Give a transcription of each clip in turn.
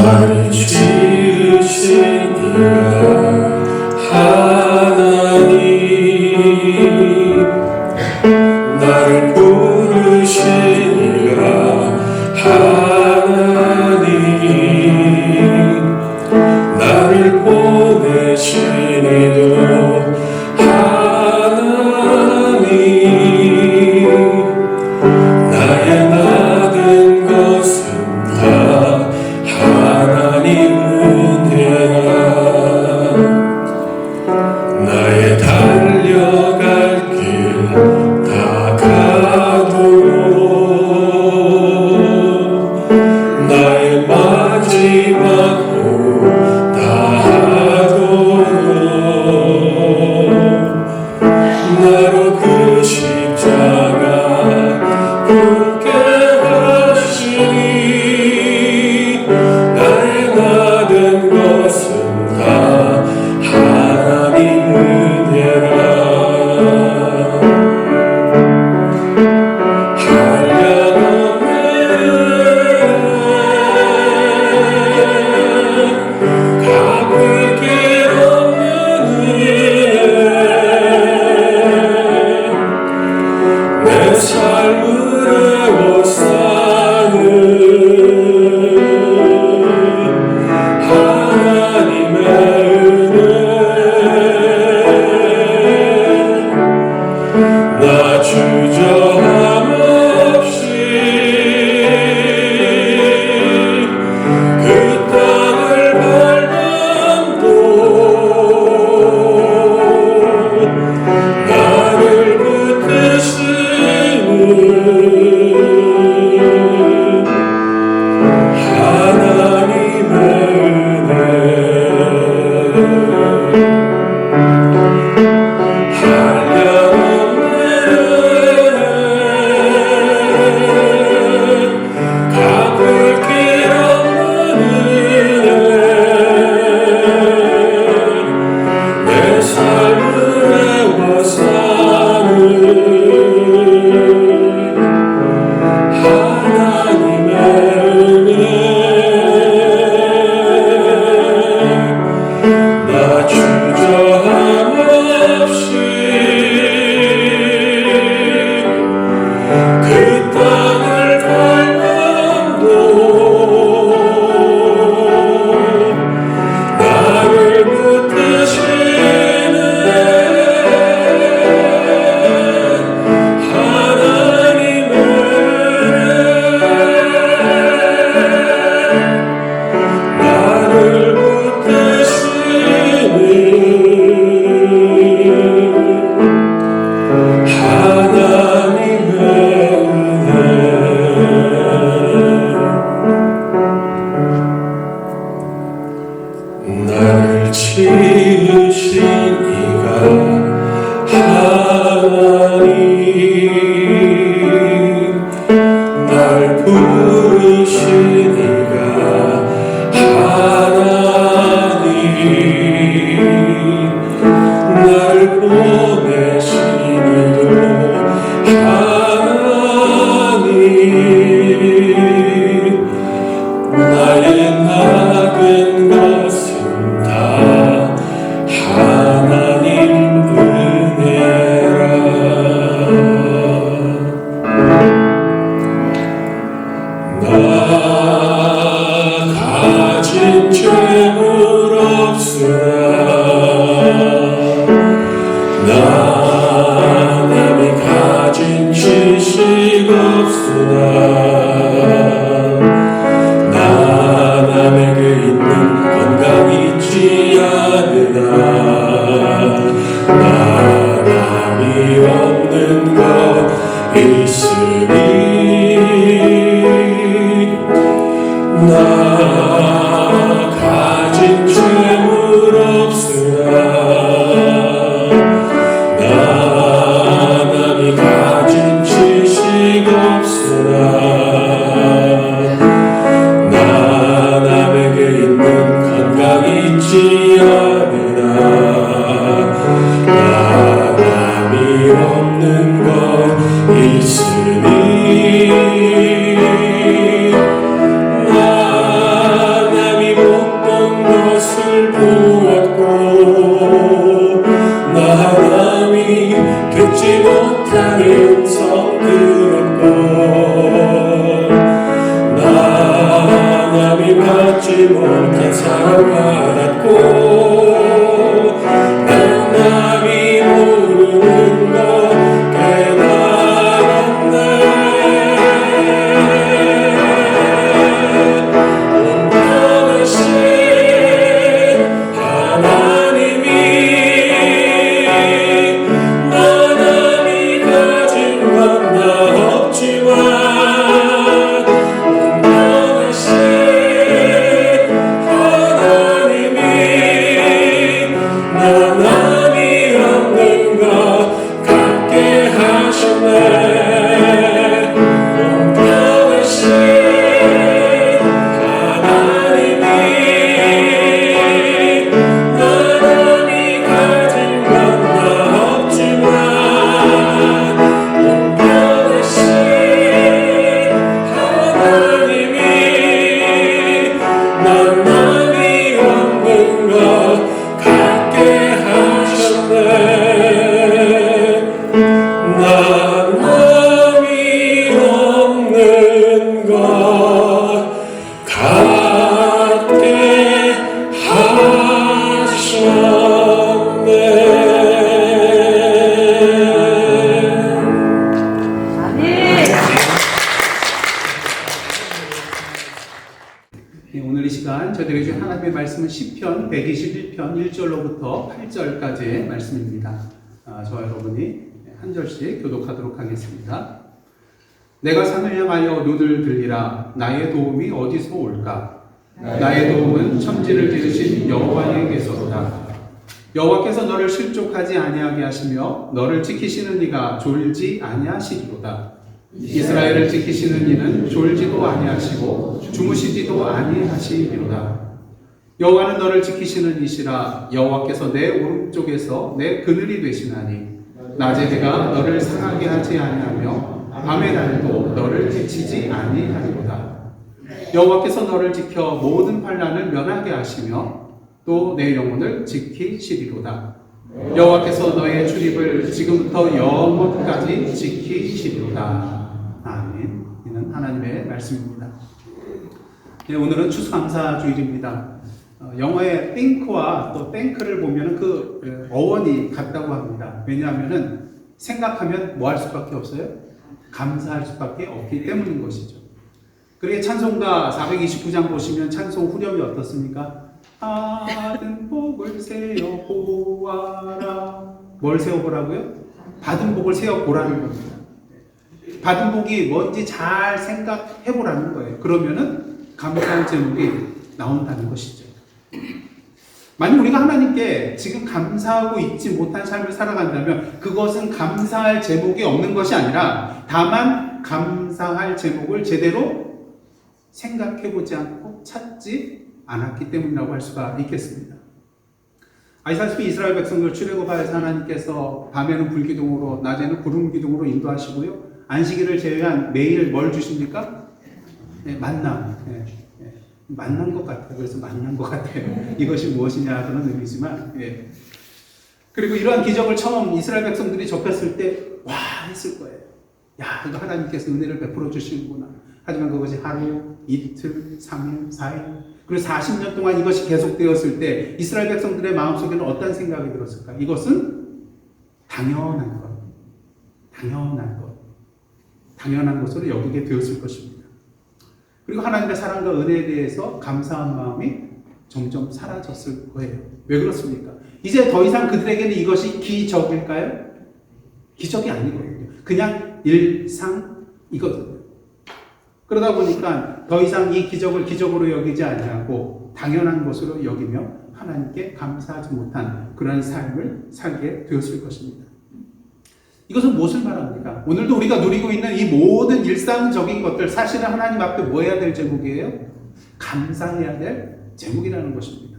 나를 지으신 이가 하나님, 나를 부르신 이가 하나님, 나를 보내신 이도 하나님, 나의 모든 것은 다 하나님 은혜라. 나의 달려갈 길 다 가도록, 나의 마지막 호흡 다 하도록, 나로 그 십자가 붙게 하시니, 나의 모든 것은 다 하나님 은혜라. 한량없네 갚을 길 없는 은혜, 내 삶을 애워싸는 하나님의 은혜, 나 주저함 없이 그 땅을 밟아도 나를 붙드시는 하나님의 은혜, 한량없네 갚을 길 없는 은혜, 내 삶을 애워싸는 하나님의 은혜, 나 주저함 없이 그 땅을 밟아도 나를 붙드시는 하나님의 은혜, 나를 붙드시는 하나님의 은혜. 나를 지으신 이가 하나님, 날 부르신 이가 하나님, 나를 보내신 이도 하나님, 나의 모든 것은 다 하나님 은혜라. 나 가진 죄물 없으나, 나 남이 가진 지식 없으나, 나 남에게 있는 건강 있지 않으나, 나 남이 없는 것 있으니, 나 가진 죄물 없으나, 나 남이 가진 지식 없으나, 나 남에게 있는 건강 있지 않으나, 나 남이 없는 것 있으니, 나 하나님 받지 못한 사랑 받았고 난 남이 모르는 것 깨달았네. 온전하신 하나님이 나 남이 가진 건 나 없지만 오늘 이 시간 저희들에게 주신 하나님의 말씀은 시편 121편 1절로부터 8절까지의 말씀입니다. 저와 여러분이 한 절씩 교독하도록 하겠습니다. 내가 산을 향하여 눈을 들리라. 나의 도움이 어디서 올까? 나의 도움은 천지를 지으신 여호와에게서로다. 여호와께서 너를 실족하지 아니하게 하시며 너를 지키시는 이가 졸지 아니하시리로다. 이스라엘을 지키시는 이는 졸지도 아니하시고 주무시지도 아니하시리로다. 여호와는 너를 지키시는 이시라. 여호와께서 내 오른쪽에서 내 그늘이 되시나니 낮에 해가 너를 상하게 하지 아니하며 밤의 달도 너를 해치지 아니하리로다. 여호와께서 너를 지켜 모든 환난을 면하게 하시며 또 내 영혼을 지키시리로다. 여호와께서 너의 출입을 지금부터 영원까지 지키시리로다. 아멘. 이는 하나님의 말씀입니다. 네, 오늘은 추수감사주일입니다. 영어의 think와 또 thank를 보면 그 어원이 같다고 합니다. 왜냐하면 생각하면 뭐 할 수밖에 없어요? 감사할 수밖에 없기 때문인 것이죠. 그리고 찬송가 429장 보시면 찬송 후렴이 어떻습니까? 받은 복을 세어 보아라. 뭘 세어 보라고요? 받은 복을 세어 보라는 겁니다. 받은 복이 뭔지 잘 생각해 보라는 거예요. 그러면은 감사할 제목이 나온다는 것이죠. 만약 우리가 하나님께 지금 감사하고 있지 못한 삶을 살아간다면 그것은 감사할 제목이 없는 것이 아니라 다만 감사할 제목을 제대로 생각해 보지 않고 찾지 않았기 때문이라고 할 수가 있겠습니다. 아시다시피 이스라엘 백성들 출애굽하여서 하나님께서 밤에는 불기둥으로 낮에는 구름기둥으로 인도하시고요. 안식일을 제외한 매일 뭘 주십니까? 네, 만나. 네, 네. 만난 것 같아요. 그래서 만난 것 같아요. 이것이 무엇이냐 그런 의미지만 예. 그리고 이러한 기적을 처음 이스라엘 백성들이 접했을 때 와 했을 거예요. 야 이거 하나님께서 은혜를 베풀어 주시는구나. 하지만 그것이 하루, 이틀, 3일, 4일 그리고 40년 동안 이것이 계속되었을 때 이스라엘 백성들의 마음속에는 어떤 생각이 들었을까? 이것은 당연한 것, 당연한 것으로 여기게 되었을 것입니다. 그리고 하나님의 사랑과 은혜에 대해서 감사한 마음이 점점 사라졌을 거예요. 왜 그렇습니까? 이제 더 이상 그들에게는 이것이 기적일까요? 기적이 아니거든요. 그냥 일상이거든요. 그러다 보니까 더 이상 이 기적을 기적으로 여기지 아니하고 당연한 것으로 여기며 하나님께 감사하지 못한 그런 삶을 살게 되었을 것입니다. 이것은 무엇을 말합니까? 오늘도 우리가 누리고 있는 이 모든 일상적인 것들 사실은 하나님 앞에 뭐 해야 될 제목이에요? 감사해야 될 제목이라는 것입니다.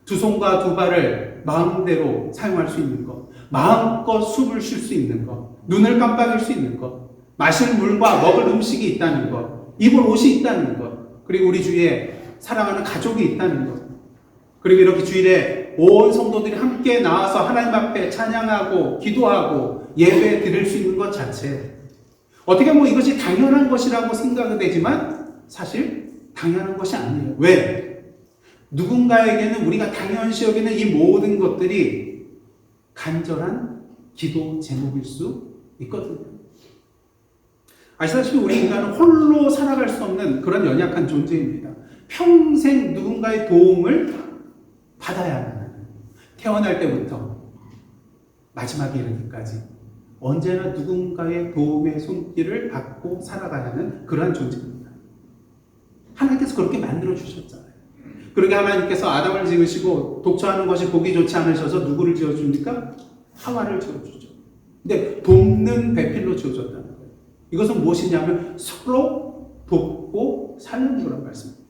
두 손과 두 발을 마음대로 사용할 수 있는 것, 마음껏 숨을 쉴 수 있는 것, 눈을 깜빡일 수 있는 것, 마실 물과 먹을 음식이 있다는 것, 입을 옷이 있다는 것, 그리고 우리 주위에 사랑하는 가족이 있다는 것, 그리고 이렇게 주일에 온 성도들이 함께 나와서 하나님 앞에 찬양하고 기도하고 예배 드릴 수 있는 것 자체, 어떻게 보면 이것이 당연한 것이라고 생각이 되지만 사실 당연한 것이 아니에요. 왜? 누군가에게는 우리가 당연시 여기는 이 모든 것들이 간절한 기도 제목일 수 있거든요. 아시다시피 우리 인간은 홀로 살아갈 수 없는 그런 연약한 존재입니다. 평생 누군가의 도움을 받아야만 하는, 태어날 때부터 마지막에 이르기까지 언제나 누군가의 도움의 손길을 받고 살아가야 하는 그러한 존재입니다. 하나님께서 그렇게 만들어 주셨잖아요. 그러게 하나님께서 아담을 지으시고 독처하는 것이 보기 좋지 않으셔서 누구를 지어줍니까? 하와를 지어주죠. 근데 돕는 배필로 지어줬다는 거예요. 이것은 무엇이냐면 서로 돕고 사는 그런 말씀입니다.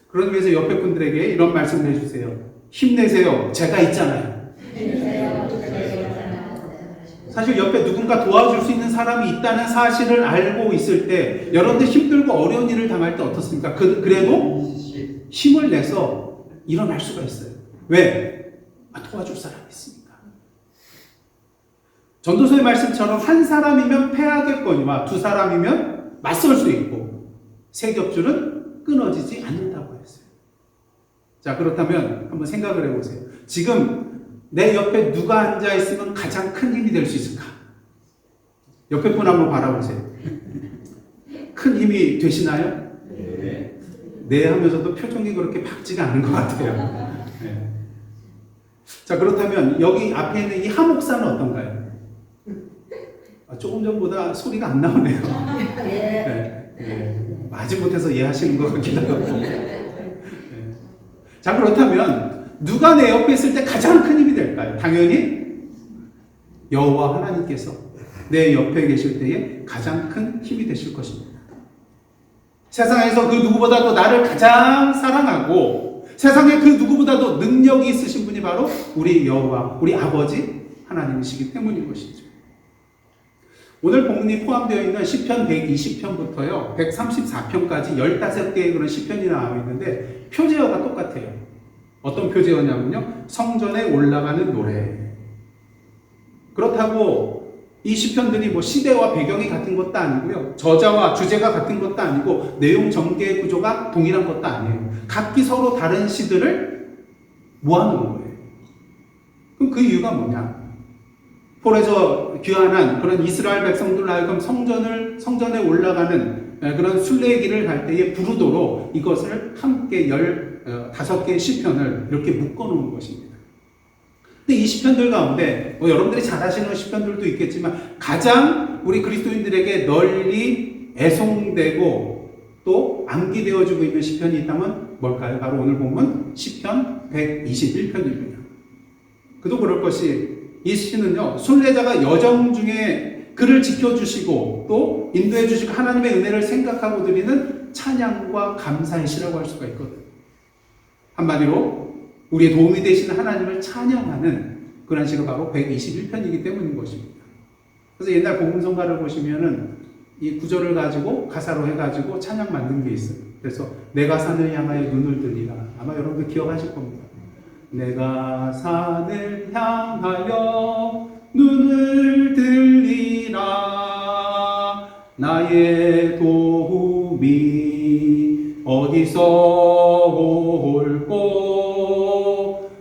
그러기 위해서 옆에 분들에게 이런 말씀을 해주세요. 힘내세요. 제가 있잖아요. 사실 옆에 누군가 도와줄 수 있는 사람이 있다는 사실을 알고 있을 때 여러분들 힘들고 어려운 일을 당할 때 어떻습니까? 그래도 힘을 내서 일어날 수가 있어요. 왜? 도와줄 사람이 있으니까. 전도서의 말씀처럼 한 사람이면 패하겠거니와 두 사람이면 맞설 수 있고 세 겹줄은 끊어지지 않는다고 했어요. 자, 그렇다면 한번 생각을 해보세요. 지금 내 옆에 누가 앉아있으면 가장 큰 힘이 될 수 있을까? 옆에 분 한번 바라보세요. 큰 힘이 되시나요? 네 하면서도 표정이 그렇게 밝지가 않은 것 같아요. 네. 자, 그렇다면 여기 앞에 있는 이 하목사는 어떤가요? 조금 전보다 소리가 안 나오네요. 네. 네. 마지못해서 이해하시는 것 같기도 하고. 네. 자, 그렇다면 누가 내 옆에 있을 때 가장 큰 힘이 될까요? 당연히 여호와 하나님께서 내 옆에 계실 때에 가장 큰 힘이 되실 것입니다. 세상에서 그 누구보다도 나를 가장 사랑하고 세상에 그 누구보다도 능력이 있으신 분이 바로 우리 여호와, 우리 아버지 하나님이시기 때문인 것이죠. 오늘 본문이 포함되어 있는 시편 120편부터요 134편까지 15개의 그런 시편이 나와 있는데 표제어가 똑같아요. 어떤 표제어냐면요, 성전에 올라가는 노래. 그렇다고 이 시편들이 뭐 시대와 배경이 같은 것도 아니고요, 저자와 주제가 같은 것도 아니고 내용 전개 구조가 동일한 것도 아니에요. 각기 서로 다른 시들을 모아놓은 거예요. 그럼 그 이유가 뭐냐? 폴에서 귀환한 그런 이스라엘 백성들로 하여금 성전에 올라가는 그런 순례의 길을 갈 때에 부르도록 이것을 함께 15개의 시편을 이렇게 묶어놓은 것입니다. 근데 이 시편들 가운데 여러분들이 잘 아시는 시편들도 있겠지만 가장 우리 그리스도인들에게 널리 애송되고 또 암기되어지고 있는 시편이 있다면 뭘까요? 바로 오늘 보면 시편 121편입니다. 그도 그럴 것이 이 시는요, 순례자가 여정 중에 그를 지켜주시고 또 인도해 주시고 하나님의 은혜를 생각하고 드리는 찬양과 감사의 시라고 할 수가 있거든요. 한마디로 우리의 도움이 되시는 하나님을 찬양하는 그런 시가 바로 121편이기 때문인 것입니다. 그래서 옛날 복음성가를 보시면은 이 구절을 가지고 가사로 해가지고 찬양 만든 게 있어요. 그래서 내가 산을 향하여 눈을 들리라. 아마 여러분들 기억하실 겁니다. 내가 산을 향하여 눈을 들리라. 나의 도움이 어디서 올꼬.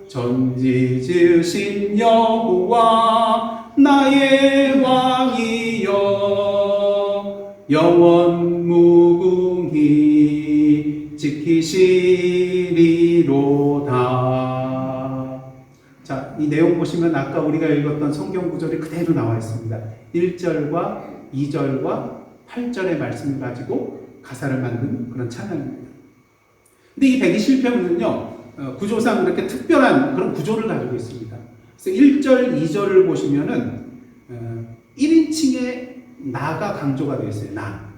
전지 지으신 여호와 나의 왕이여. 영원 무궁히 지키시리로다. 자, 이 내용 보시면 아까 우리가 읽었던 성경 구절이 그대로 나와 있습니다. 1절과 2절과 8절의 말씀을 가지고 가사를 만든 그런 찬양입니다. 근데 이 121편은요, 구조상 이렇게 특별한 그런 구조를 가지고 있습니다. 그래서 1절, 2절을 보시면은 1인칭의 나가 강조가 되어 있어요. 나.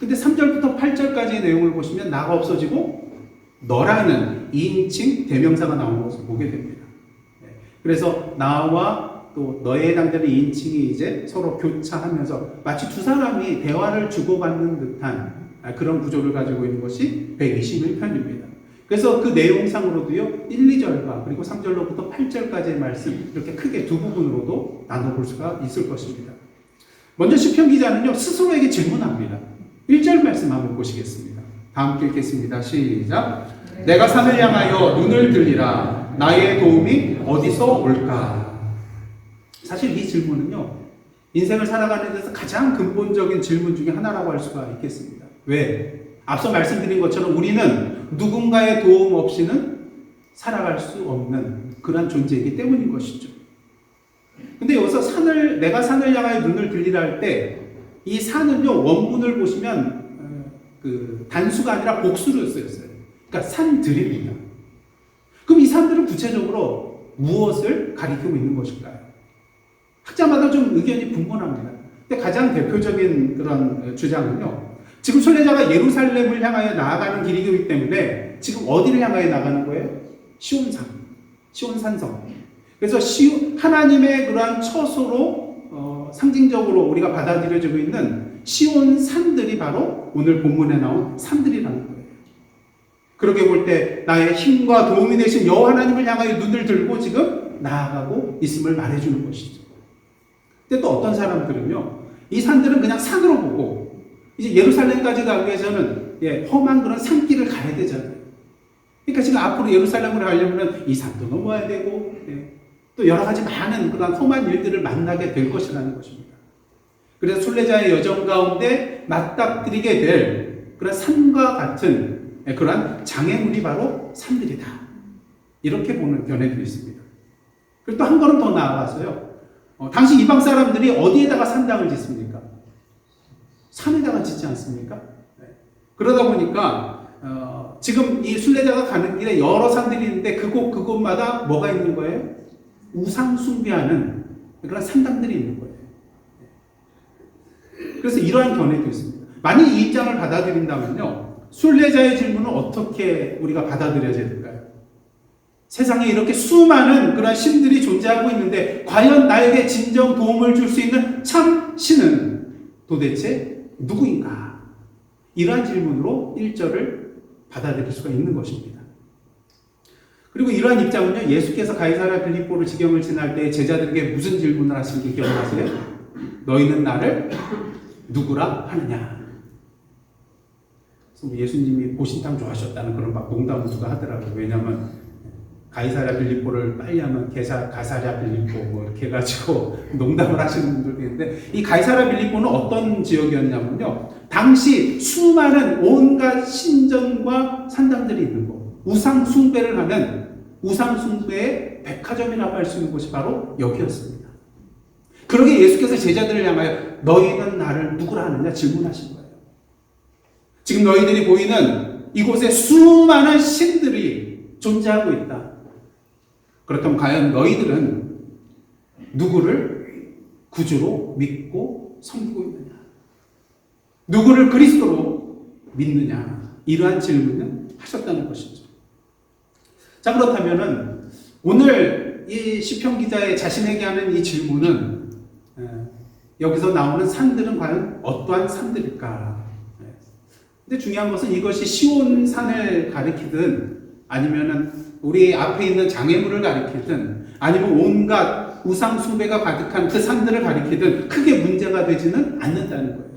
근데 3절부터 8절까지의 내용을 보시면 나가 없어지고 너라는 2인칭 대명사가 나오는 것을 보게 됩니다. 그래서 나와 또 너에 해당되는 2인칭이 이제 서로 교차하면서 마치 두 사람이 대화를 주고받는 듯한 그런 구조를 가지고 있는 것이 121편입니다. 그래서 그 내용상으로도요, 1, 2절과 그리고 3절로부터 8절까지의 말씀, 이렇게 크게 두 부분으로도 나눠볼 수가 있을 것입니다. 먼저 시편 기자는요, 스스로에게 질문합니다. 1절 말씀 한번 보시겠습니다. 다 함께 읽겠습니다. 시작. 내가 산을 향하여 눈을 들리라. 나의 도움이 어디서 올까? 사실 이 질문은요, 인생을 살아가는 데서 가장 근본적인 질문 중에 하나라고 할 수가 있겠습니다. 왜? 앞서 말씀드린 것처럼 우리는 누군가의 도움 없이는 살아갈 수 없는 그런 존재이기 때문인 것이죠. 근데 여기서 내가 산을 향하여 눈을 들리라 할 때, 이 산은요, 원문을 보시면, 단수가 아니라 복수로 쓰였어요. 그러니까 산들입니다. 그럼 이 산들은 구체적으로 무엇을 가리키고 있는 것일까요? 학자마다 좀 의견이 분분합니다. 근데 가장 대표적인 그런 주장은요, 지금 순례자가 예루살렘을 향하여 나아가는 길이기 때문에 지금 어디를 향하여 나가는 거예요? 시온산성. 그래서 하나님의 그러한 처소로 상징적으로 우리가 받아들여지고 있는 시온산들이 바로 오늘 본문에 나온 산들이라는 거예요. 그렇게 볼 때 나의 힘과 도움이 되신 여호와 하나님을 향하여 눈을 들고 지금 나아가고 있음을 말해주는 것이죠. 근데 또 어떤 사람들은요, 이 산들은 그냥 산으로 보고 이제 예루살렘까지 가기 위해서는 험한 그런 산길을 가야 되잖아요. 그러니까 지금 앞으로 예루살렘으로 가려면 이 산도 넘어야 되고 또 여러 가지 많은 그런 험한 일들을 만나게 될 것이라는 것입니다. 그래서 순례자의 여정 가운데 맞닥뜨리게 될 그런 산과 같은 그러한 장애물이 바로 산들이다. 이렇게 보는 견해도 있습니다. 그리고 또 한 걸음 더 나아가서요, 당시 이방 사람들이 어디에다가 산당을 짓습니까? 산에다가 짓지 않습니까? 그러다 보니까 지금 이 순례자가 가는 길에 여러 산들이 있는데 그곳마다 뭐가 있는 거예요? 우상 숭배하는 그런 산당들이 있는 거예요. 그래서 이러한 견해도 있습니다. 만약 이 입장을 받아들인다면요, 순례자의 질문은 어떻게 우리가 받아들여져야 될까요? 세상에 이렇게 수많은 그런 신들이 존재하고 있는데 과연 나에게 진정 도움을 줄 수 있는 참 신은 도대체 누구인가? 이러한 질문으로 1절을 받아들일 수가 있는 것입니다. 그리고 이러한 입장은요, 예수께서 가이사랴 빌립보를 지경을 지날 때 제자들에게 무슨 질문을 하신지 기억나세요? 너희는 나를 누구라 하느냐? 예수님이 보신탕 좋아하셨다는 그런 막 농담을 누가 하더라고요. 왜냐하면 가이사랴 빌립보를 빨리 하면 가사랴 빌립보 뭐 이렇게 해가지고 농담을 하시는 분들도 있는데, 이 가이사랴 빌립보는 어떤 지역이었냐면요, 당시 수많은 온갖 신전과 산당들이 있는 곳, 우상 숭배를 하는 우상 숭배의 백화점이라고 할 수 있는 곳이 바로 여기였습니다. 그러게 예수께서 제자들을 향하여 너희는 나를 누구라 하느냐 질문하신 거예요. 지금 너희들이 보이는 이곳에 수많은 신들이 존재하고 있다. 그렇다면 과연 너희들은 누구를 구주로 믿고 섬기고 있느냐? 누구를 그리스도로 믿느냐? 이러한 질문을 하셨다는 것이죠. 자, 그렇다면은 오늘 이 시편 기자의 자신에게 하는 이 질문은 여기서 나오는 산들은 과연 어떠한 산들일까? 근데 중요한 것은 이것이 시온산을 가리키든 아니면은 우리 앞에 있는 장애물을 가리키든 아니면 온갖 우상 숭배가 가득한 그 산들을 가리키든 크게 문제가 되지는 않는다는 거예요.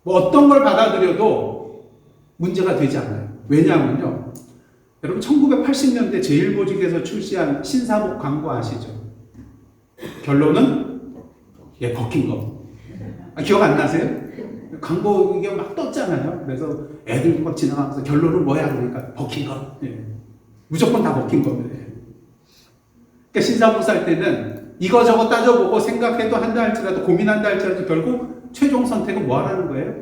뭐 어떤 걸 받아들여도 문제가 되지 않아요. 왜냐하면요, 여러분 1980년대 제1보직에서 출시한 신사복 광고 아시죠? 결론은 벗긴 거. 기억 안 나세요? 광고 이게 막 떴잖아요. 그래서 애들도 막 지나가면서 결론은 뭐야 그러니까 벗긴 거. 무조건 다 벗긴 겁니다. 그러니까 신사복 살 때는 이거저거 따져보고 생각해도 한다 할지라도 고민한다 할지라도 결국 최종 선택은 뭐 하라는 거예요?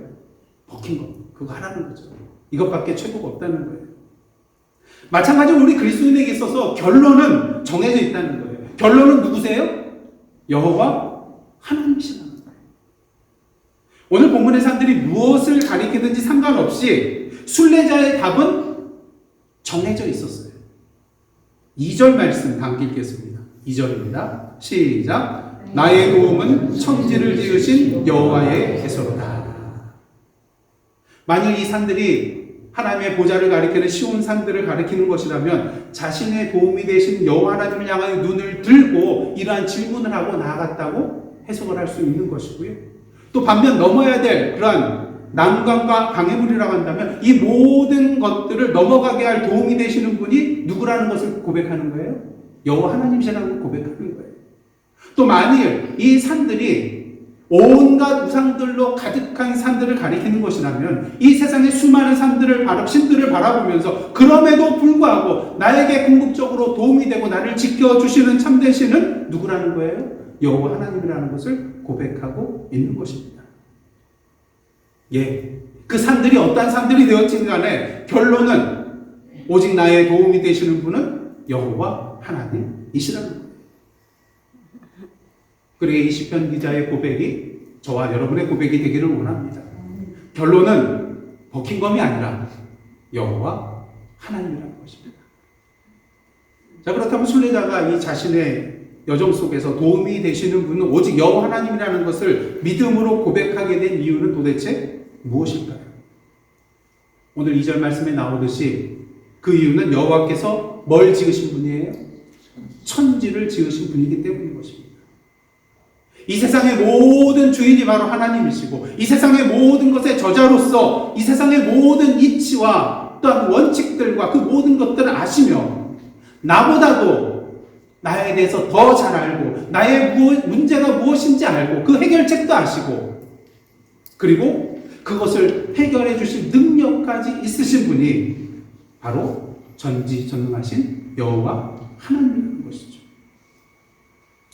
벗긴 거. 그거 하라는 거죠. 이것밖에 최고가 없다는 거예요. 마찬가지로 우리 그리스도인에게 있어서 결론은 정해져 있다는 거예요. 결론은 누구세요? 여호와 하나님이시라는 거예요. 오늘 본문의 산들이 무엇을 가리키든지 상관없이 순례자의 답은 정해져 있었어요. 2절 말씀 함께 읽겠습니다. 2절입니다. 시작. 나의 도움은 천지를 지으신 여호와의 에서로다. 만일 이 산들이 하나님의 보좌를 가리키는 시온 산들을 가리키는 것이라면 자신의 도움이 되신 여호와 하나님을 향하여 눈을 들고 이러한 질문을 하고 나아갔다고 해석을 할 수 있는 것이고요. 또 반면 넘어야 될 그러한 난관과 방해물이라고 한다면 이 모든 것들을 넘어가게 할 도움이 되시는 분이 누구라는 것을 고백하는 거예요? 여호와 하나님이시라는 걸 고백하는 거예요. 또 만일 이 산들이 온갖 우상들로 가득한 산들을 가리키는 것이라면 이 세상의 수많은 신들을 바라보면서 그럼에도 불구하고 나에게 궁극적으로 도움이 되고 나를 지켜주시는 참된 신은 누구라는 거예요? 여호와 하나님이라는 것을 고백하고 있는 것입니다. 예, 그 산들이 어떤 산들이 되었든 간에 결론은 오직 나의 도움이 되시는 분은 여호와 하나님이시라는 거예요. 그러게 이 시편 기자의 고백이 저와 여러분의 고백이 되기를 원합니다. 결론은 버킹엄이 아니라 여호와 하나님이라는 것입니다. 자, 그렇다면 순례자가 이 자신의 여정 속에서 도움이 되시는 분은 오직 여호와 하나님이라는 것을 믿음으로 고백하게 된 이유는 도대체 무엇일까요? 오늘 2절 말씀에 나오듯이 그 이유는 여호와께서 뭘 지으신 분이에요? 천지를 지으신 분이기 때문인 것입니다. 이 세상의 모든 주인이 바로 하나님이시고 이 세상의 모든 것의 저자로서 이 세상의 모든 이치와 또한 원칙들과 그 모든 것들을 아시며 나보다도 나에 대해서 더 잘 알고 나의 문제가 무엇인지 알고 그 해결책도 아시고 그리고 그것을 해결해 주실 능력까지 있으신 분이 바로 전지전능하신 여호와 하나님이라는 것이죠.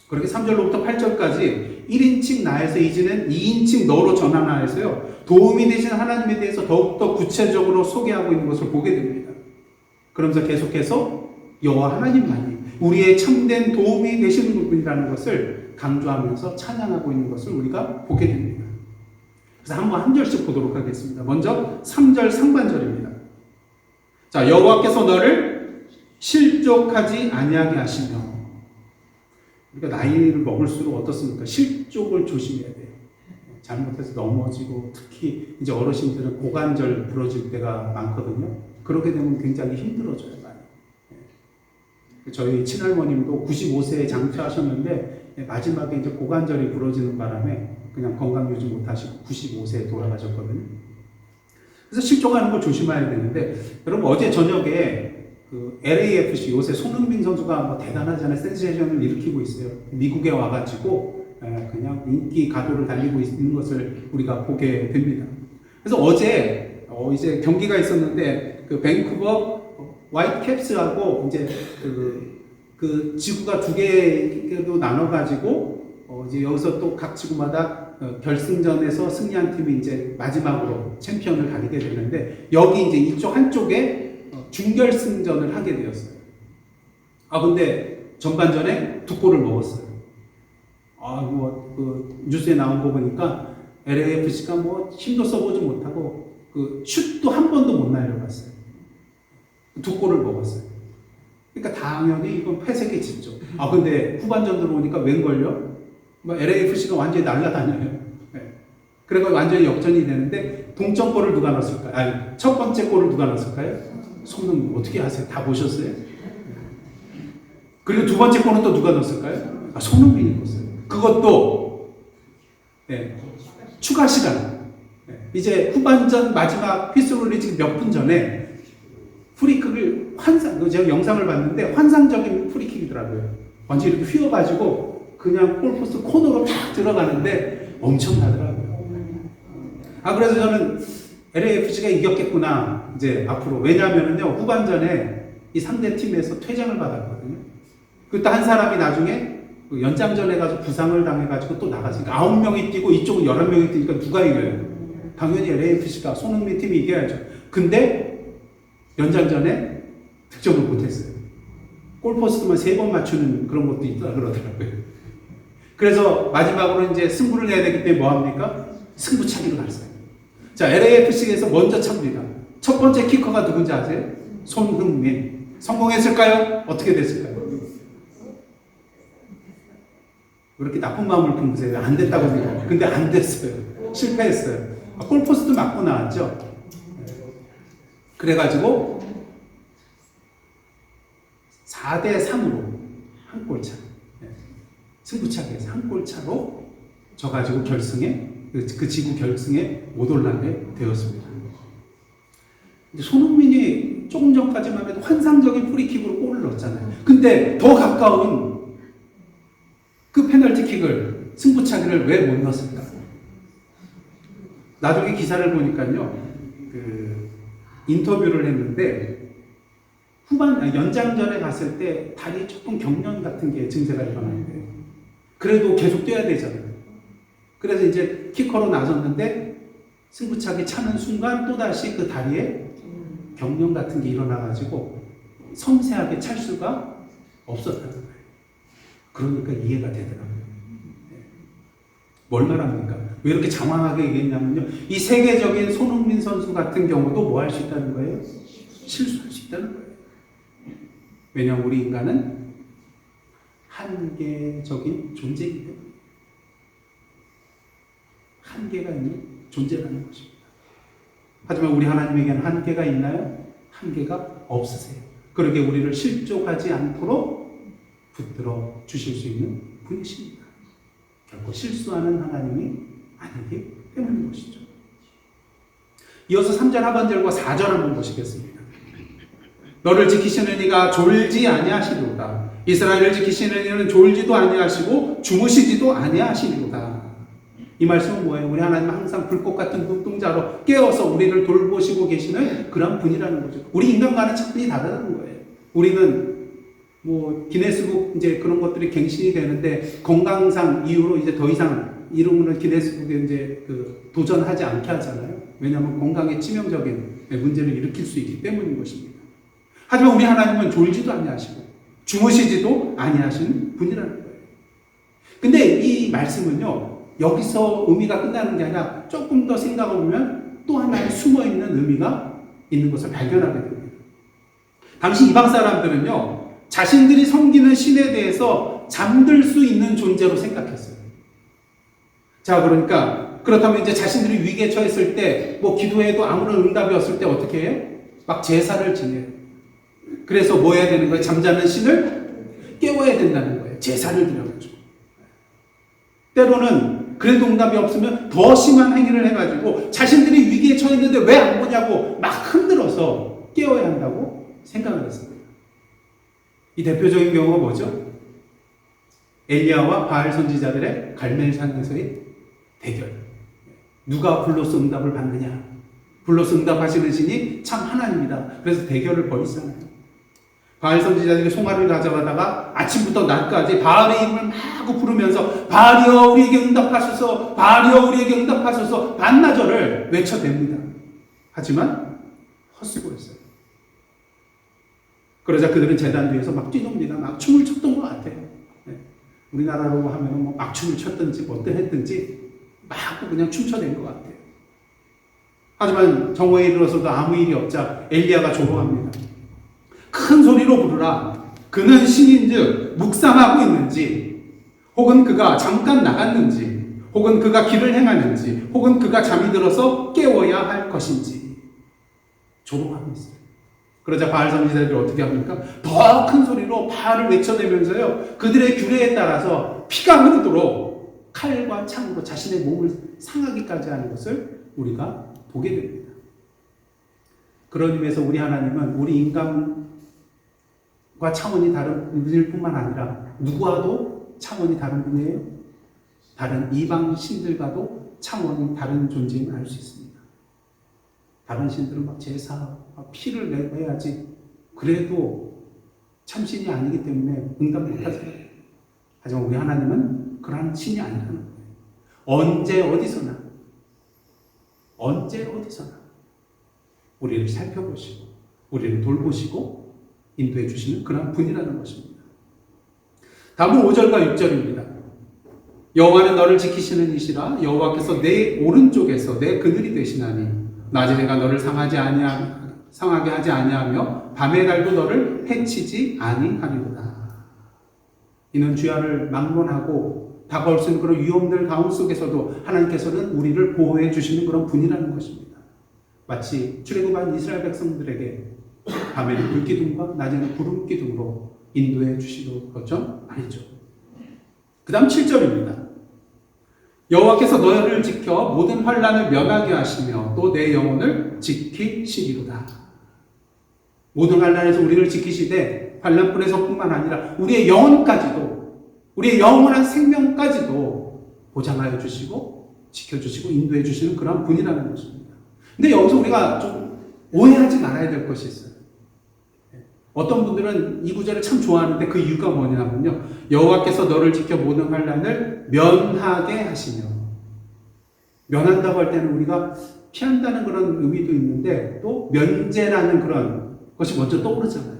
그렇게 3절로부터 8절까지 1인칭 나에서 이제는 2인칭 너로 전환하여서요 도움이 되신 하나님에 대해서 더욱더 구체적으로 소개하고 있는 것을 보게 됩니다. 그러면서 계속해서 여호와 하나님만이 우리의 참된 도움이 되시는 분이라는 것을 강조하면서 찬양하고 있는 것을 우리가 보게 됩니다. 그래서 한번 한 절씩 보도록 하겠습니다. 먼저 3절 상반절입니다. 자, 여호와께서 너를 실족하지 아니하게 하시며, 우리가 나이를 먹을수록 어떻습니까? 실족을 조심해야 돼요. 잘못해서 넘어지고 특히 이제 어르신들은 고관절 부러질 때가 많거든요. 그렇게 되면 굉장히 힘들어져요, 많이. 저희 친할머님도 95세에 장수하셨는데 마지막에 이제 고관절이 부러지는 바람에 그냥 건강 유지 못하시고 95세에 돌아가셨거든요. 그래서 실족하는 걸 조심해야 되는데, 여러분 어제 저녁에 그 LAFC 요새 손흥민 선수가 뭐 대단하잖아요. 센세이션을 일으키고 있어요. 미국에 와가지고 그냥 인기 가도를 달리고 있는 것을 우리가 보게 됩니다. 그래서 어제 이제 경기가 있었는데 그 밴쿠버 화이트캡스하고 이제 그 지구가 두 개로 나눠가지고 이제 여기서 또 각 지구마다 결승전에서 승리한 팀이 이제 마지막으로 챔피언을 가리게 되는데 여기 이제 이쪽 한쪽에 준결승전을 하게 되었어요. 근데 전반전에 2골을 먹었어요. 그 뉴스에 나온 거 보니까 LAFC가 뭐 힘도 써보지 못하고 그 슛도 한 번도 못 날려봤어요. 2골을 먹었어요. 그러니까 당연히 이건 패색의 집죠. 근데 후반전 들어오니까 웬걸요? LAFC가 완전히 날아다녀요. 네. 그래서 완전히 역전이 되는데 동점골을 누가 넣었을까요? 첫 번째 골을 누가 넣었을까요? 손흥민. 어떻게 아세요? 다 보셨어요? 그리고 두 번째 골은 또 누가 넣었을까요? 손흥민이 넣었어요. 그것도 추가 시간. 이제 후반전 마지막 휘슬롤이 지금 몇 분 전에 프리킥을 제가 영상을 봤는데 환상적인 프리킥이더라고요. 완전히 이렇게 휘어가지고 그냥 골포스트 코너로 탁 들어가는데 엄청나더라고요. 그래서 저는 LAFC가 이겼겠구나, 이제 앞으로. 왜냐하면요, 후반전에 이 상대 팀에서 퇴장을 받았거든요. 그때 한 사람이 나중에 연장전에 가서 부상을 당해가지고 또 나갔으니까 9명이 뛰고 이쪽은 11명이 뛰니까 누가 이겨요? 당연히 LAFC가, 손흥민 팀이 이겨야죠. 근데 연장전에 득점을 못했어요. 골포스트만 3번 맞추는 그런 것도 있다 그러더라고요. 그래서 마지막으로 이제 승부를 내야 되기 때문에 뭐 합니까? 승부차기로 갔어요. 자, LAFC에서 먼저 찹니다. 첫 번째 키커가 누군지 아세요? 손흥민. 성공했을까요? 어떻게 됐을까요? 왜 이렇게 나쁜 마음을 품으세요? 안 됐다고 생각해요. 근데 안 됐어요. 실패했어요. 골포스트 맞고 나왔죠? 그래가지고 4대3으로 한 골 차. 승부차기에서 한 골 차로 져가지고 결승에 그 지구 결승에 못 올라가게 되었습니다. 손흥민이 조금 전까지만 해도 환상적인 프리킥으로 골을 넣었잖아요. 근데 더 가까운 그 페널티킥을, 승부차기를 왜 못 넣었을까? 나중에 기사를 보니까요, 그 인터뷰를 했는데 연장전에 갔을 때 다리에 조금 경련 같은 게 증세가 일어나는데 그래도 계속 뛰어야 되잖아요. 그래서 이제 키커로 나섰는데 승부차기 차는 순간 또다시 그 다리에 경련 같은 게 일어나가지고 섬세하게 찰 수가 없었다는 거예요. 그러니까 이해가 되더라고요. 뭘 말합니까? 왜 이렇게 장황하게 얘기했냐면요, 이 세계적인 손흥민 선수 같은 경우도 뭐 할 수 있다는 거예요? 실수할 수 있다는 거예요. 왜냐하면 우리 인간은 한계적인 존재이기 때문에, 한계가 있는 존재라는 것입니다. 하지만 우리 하나님에게는 한계가 있나요? 한계가 없으세요. 그러게 우리를 실족하지 않도록 붙들어 주실 수 있는 분이십니다. 결코 실수하는 하나님이 아니기 때문인 것이죠. 이어서 3절 하반절과 4절 한번 보시겠습니다. 너를 지키시는 이가 졸지 아니하시리로다. 이스라엘을 지키시는 이는 졸지도 아니하시고 주무시지도 아니하시리로다. 이 말씀은 뭐예요? 우리 하나님은 항상 불꽃 같은 눈동자로 깨어서 우리를 돌보시고 계시는 그런 분이라는 거죠. 우리 인간과는 차원이 다르다는 거예요. 우리는 뭐 기네스북 이제 그런 것들이 갱신이 되는데 건강상 이유로 이제 더 이상 이름으로 기네스북에 이제 그 도전하지 않게 하잖아요. 왜냐하면 건강에 치명적인 문제를 일으킬 수 있기 때문인 것입니다. 하지만 우리 하나님은 졸지도 아니하시고 주무시지도 아니하시는 분이라는 거예요. 근데 이 말씀은요, 여기서 의미가 끝나는 게 아니라 조금 더 생각해 보면 또 하나의 숨어 있는 의미가 있는 것을 발견하게 됩니다. 당시 이방 사람들은요, 자신들이 섬기는 신에 대해서 잠들 수 있는 존재로 생각했어요. 자, 그러니까 그렇다면 이제 자신들이 위기에 처했을 때 뭐 기도해도 아무런 응답이 없을 때 어떻게 해요? 막 제사를 지내요. 그래서 뭐 해야 되는 거예요? 잠자는 신을 깨워야 된다는 거예요. 제사를 드려가지고. 때로는 그래도 응답이 없으면 더 심한 행위를 해가지고 자신들이 위기에 처했는데 왜 안 보냐고 막 흔들어서 깨워야 한다고 생각을 했습니다. 이 대표적인 경우가 뭐죠? 엘리야와 바알 선지자들의 갈멜산에서의 대결. 누가 불로서 응답을 받느냐? 불로서 응답하시는 신이 참 하나님이다. 그래서 대결을 벌이잖아요. 바알 선지자들이 송아를 가져가다가 아침부터 낮까지 바알의 이름을 마구 부르면서 바알이여 우리에게 응답하소서, 바알이여 우리에게 응답하소서 반나절을 외쳐댑니다. 하지만 헛수고했어요. 그러자 그들은 제단 뒤에서 막 뛰놉니다. 막 춤을 췄던 것 같아요. 네. 우리나라로 하면 뭐 막춤을 췄든지 뭐 어떤 했든지 막 그냥 춤춰댄 것 같아요. 하지만 정오에 이르러서도 아무 일이 없자 엘리야가 조롱합니다. 큰 소리로 부르라. 그는 신인즉 묵상하고 있는지, 혹은 그가 잠깐 나갔는지, 혹은 그가 길을 행하는지, 혹은 그가 잠이 들어서 깨워야 할 것인지 조롱하고 있어요. 그러자 바알 선지자들이 어떻게 합니까? 더 큰 소리로 바알을 외쳐대면서요, 그들의 규례에 따라서 피가 흐르도록 칼과 창으로 자신의 몸을 상하기까지 하는 것을 우리가 보게 됩니다. 그런 의미에서 우리 하나님은 우리 인간과 차원이 다른 분일 뿐만 아니라 누구와도 차원이 다른 분이에요. 다른 이방 신들과도 차원이 다른 존재임을 알 수 있습니다. 다른 신들은 막 제사, 막 피를 내야지 그래도 참신이 아니기 때문에 응답 못하잖아요. 하지만 우리 하나님은 그러한 신이 아니라는 거예요. 언제 어디서나 우리를 살펴보시고 우리를 돌보시고 인도해 주시는 그런 분이라는 것입니다. 다음은 5절과 6절입니다. 여호와는 너를 지키시는 이시라. 여호와께서 내 오른쪽에서 내 그늘이 되시나니 낮에 내가 너를 상하게 하지 아니하며 밤의 달도 너를 해치지 아니하리로다. 이는 죄악을 막론하고 다가올 수 있는 그런 위험들 가운데 속에서도 하나님께서는 우리를 보호해 주시는 그런 분이라는 것입니다. 마치 출애굽한 이스라엘 백성들에게 밤에는 불기둥과 낮에는 구름 기둥으로 인도해 주시는 것처럼 아니죠. 그 다음 7절입니다. 여호와께서 너를 지켜 모든 환난을 면하게 하시며 또 내 영혼을 지키시리로다. 모든 환난에서 우리를 지키시되 환난뿐에서뿐만 아니라 우리의 영혼까지도, 우리의 영원한 생명까지도 보장하여 주시고 지켜주시고 인도해 주시는 그런 분이라는 것입니다. 근데 여기서 우리가 좀 오해하지 말아야 될 것이 있어요. 어떤 분들은 이 구절을 참 좋아하는데 그 이유가 뭐냐면요, 여호와께서 너를 지켜 모든 환난을 면하게 하시며, 면한다고 할 때는 우리가 피한다는 그런 의미도 있는데 또 면제라는 그런 것이 먼저 떠오르잖아요.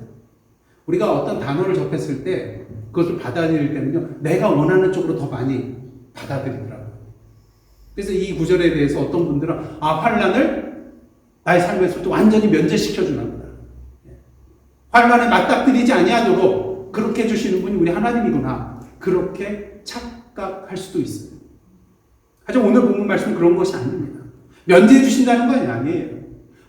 우리가 어떤 단어를 접했을 때 그것을 받아들일 때는요, 내가 원하는 쪽으로 더 많이 받아들이더라고요. 그래서 이 구절에 대해서 어떤 분들은 환난을 나의 삶에서 또 완전히 면제시켜주나 보다, 환난에 맞닥뜨리지 아니하도록 그렇게 해주시는 분이 우리 하나님이구나, 그렇게 착각할 수도 있어요. 하지만 오늘 본문 말씀은 그런 것이 아닙니다. 면제해 주신다는 건 아니에요.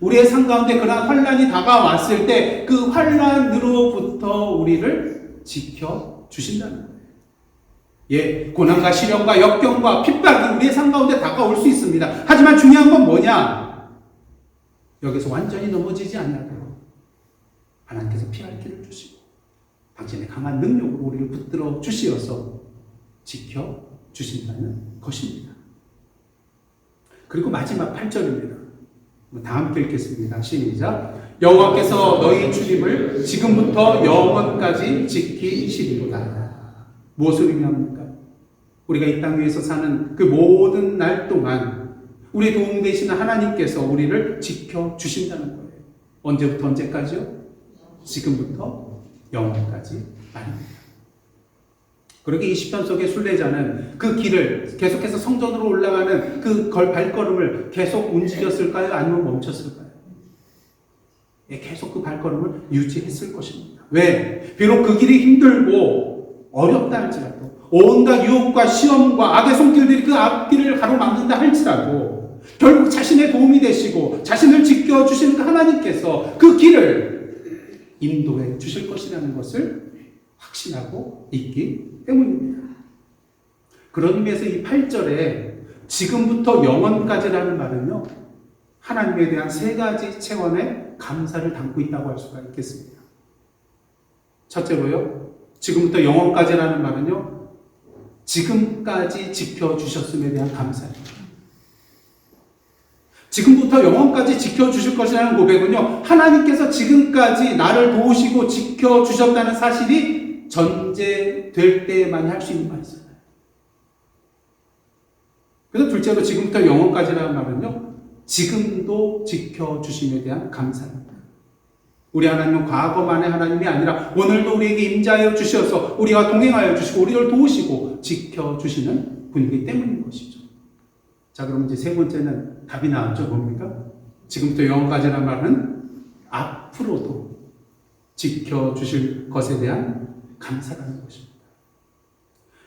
우리의 삶 가운데 그러한 환난이 다가왔을 때 그 환난으로부터 우리를 지켜 주신다는 거예요. 고난과 시련과 역경과 핍박이 우리의 삶 가운데 다가올 수 있습니다. 하지만 중요한 건 뭐냐? 여기서 완전히 넘어지지 않도록 하나님께서 피할 길을 주시고 당신의 강한 능력으로 우리를 붙들어 주시어서 지켜 주신다는 것입니다. 그리고 마지막 8절입니다. 다 함께 읽겠습니다. 시작. 여호와께서 너희 주님을 지금부터 영원까지 지키시리로다. 무엇을 의미합니까? 우리가 이 땅 위에서 사는 그 모든 날 동안 우리의 도움 되시는 하나님께서 우리를 지켜주신다는 거예요. 언제부터 언제까지요? 지금부터 영원까지 말입니다. 그렇게 이 시편 속의 순례자는 그 길을 계속해서 성전으로 올라가는 그 발걸음을 계속 움직였을까요? 아니면 멈췄을까요? 계속 그 발걸음을 유지했을 것입니다. 왜? 비록 그 길이 힘들고 어렵다 할지라도, 온갖 유혹과 시험과 악의 손길들이 그 앞길을 가로막는다 할지라도 결국 자신의 도움이 되시고 자신을 지켜주시는 그 하나님께서 그 길을 인도해 주실 것이라는 것을 확신하고 있기 때문입니다. 그런 의미에서 이 8절에 지금부터 영원까지라는 말은요, 하나님에 대한 세 가지 차원의 감사를 담고 있다고 할 수가 있겠습니다. 첫째로요, 지금부터 영원까지라는 말은요, 지금까지 지켜주셨음에 대한 감사입니다. 지금부터 영원까지 지켜주실 것이라는 고백은요, 하나님께서 지금까지 나를 도우시고 지켜주셨다는 사실이 전제될 때만 할 수 있는 말이잖아요. 그래서 둘째로 지금부터 영원까지라는 말은요, 지금도 지켜주심에 대한 감사입니다. 우리 하나님은 과거만의 하나님이 아니라 오늘도 우리에게 임자하여 주셔서 우리와 동행하여 주시고 우리를 도우시고 지켜주시는 분이기 때문인 것이죠. 자, 그럼 이제 세 번째는 답이 나왔죠. 뭡니까? 지금부터 영원까지라는 말은 앞으로도 지켜주실 것에 대한 감사라는 것입니다.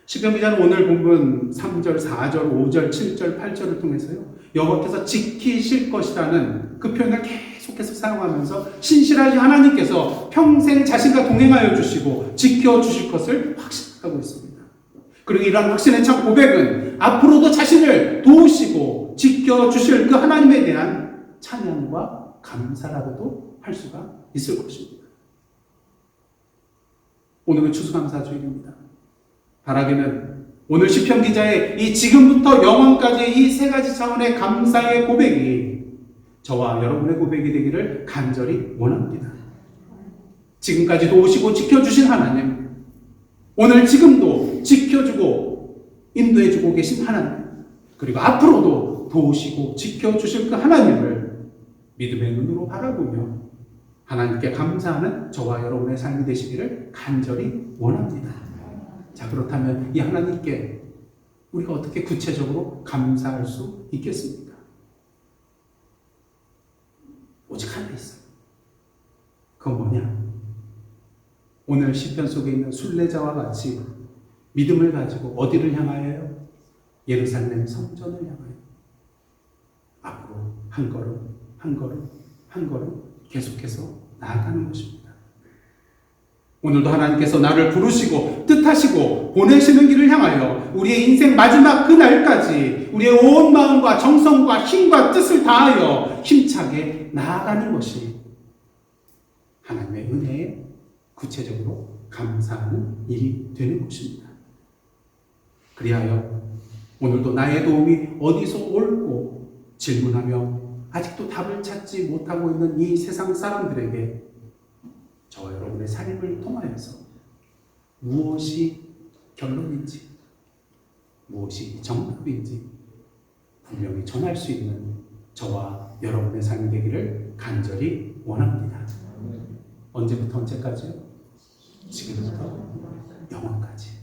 시편 기자는 오늘 본문 3절, 4절, 5절, 7절, 8절을 통해서요, 여호와께서 지키실 것이라는 그 표현을 계속해서 사용하면서 신실하신 하나님께서 평생 자신과 동행하여 주시고 지켜주실 것을 확신하고 있습니다. 그리고 이러한 확신의 참 고백은 앞으로도 자신을 도우시고 지켜주실 그 하나님에 대한 찬양과 감사라고도 할 수가 있을 것입니다. 오늘은 추수감사주일입니다. 바라기는 오늘 시편 기자의 이 지금부터 영원까지의 이 세 가지 차원의 감사의 고백이 저와 여러분의 고백이 되기를 간절히 원합니다. 지금까지 도우시고 지켜주신 하나님, 오늘 지금도 지켜주고 인도해주고 계신 하나님, 그리고 앞으로도 도우시고 지켜주실 그 하나님을 믿음의 눈으로 바라보며 하나님께 감사하는 저와 여러분의 삶이 되시기를 간절히 원합니다. 자, 그렇다면 이 하나님께 우리가 어떻게 구체적으로 감사할 수 있겠습니까? 오직 하나 있어요. 그건 뭐냐? 오늘 시편 속에 있는 순례자와 같이 믿음을 가지고 어디를 향하여요? 예루살렘 성전을 향하여 앞으로 한 걸음 한 걸음 한 걸음 계속해서 나아가는 것입니다. 오늘도 하나님께서 나를 부르시고 뜻하시고 보내시는 길을 향하여 우리의 인생 마지막 그날까지 우리의 온 마음과 정성과 힘과 뜻을 다하여 힘차게 나아가는 것이 하나님의 은혜에 구체적으로 감사하는 일이 되는 것입니다. 그리하여 오늘도 나의 도움이 어디서 올고 질문하며 아직도 답을 찾지 못하고 있는 이 세상 사람들에게 저와 여러분의 삶을 통하여서 무엇이 결론인지, 무엇이 정답인지 분명히 전할 수 있는 저와 여러분의 삶이 되기를 간절히 원합니다. 언제부터 언제까지요? 지금부터 영원까지.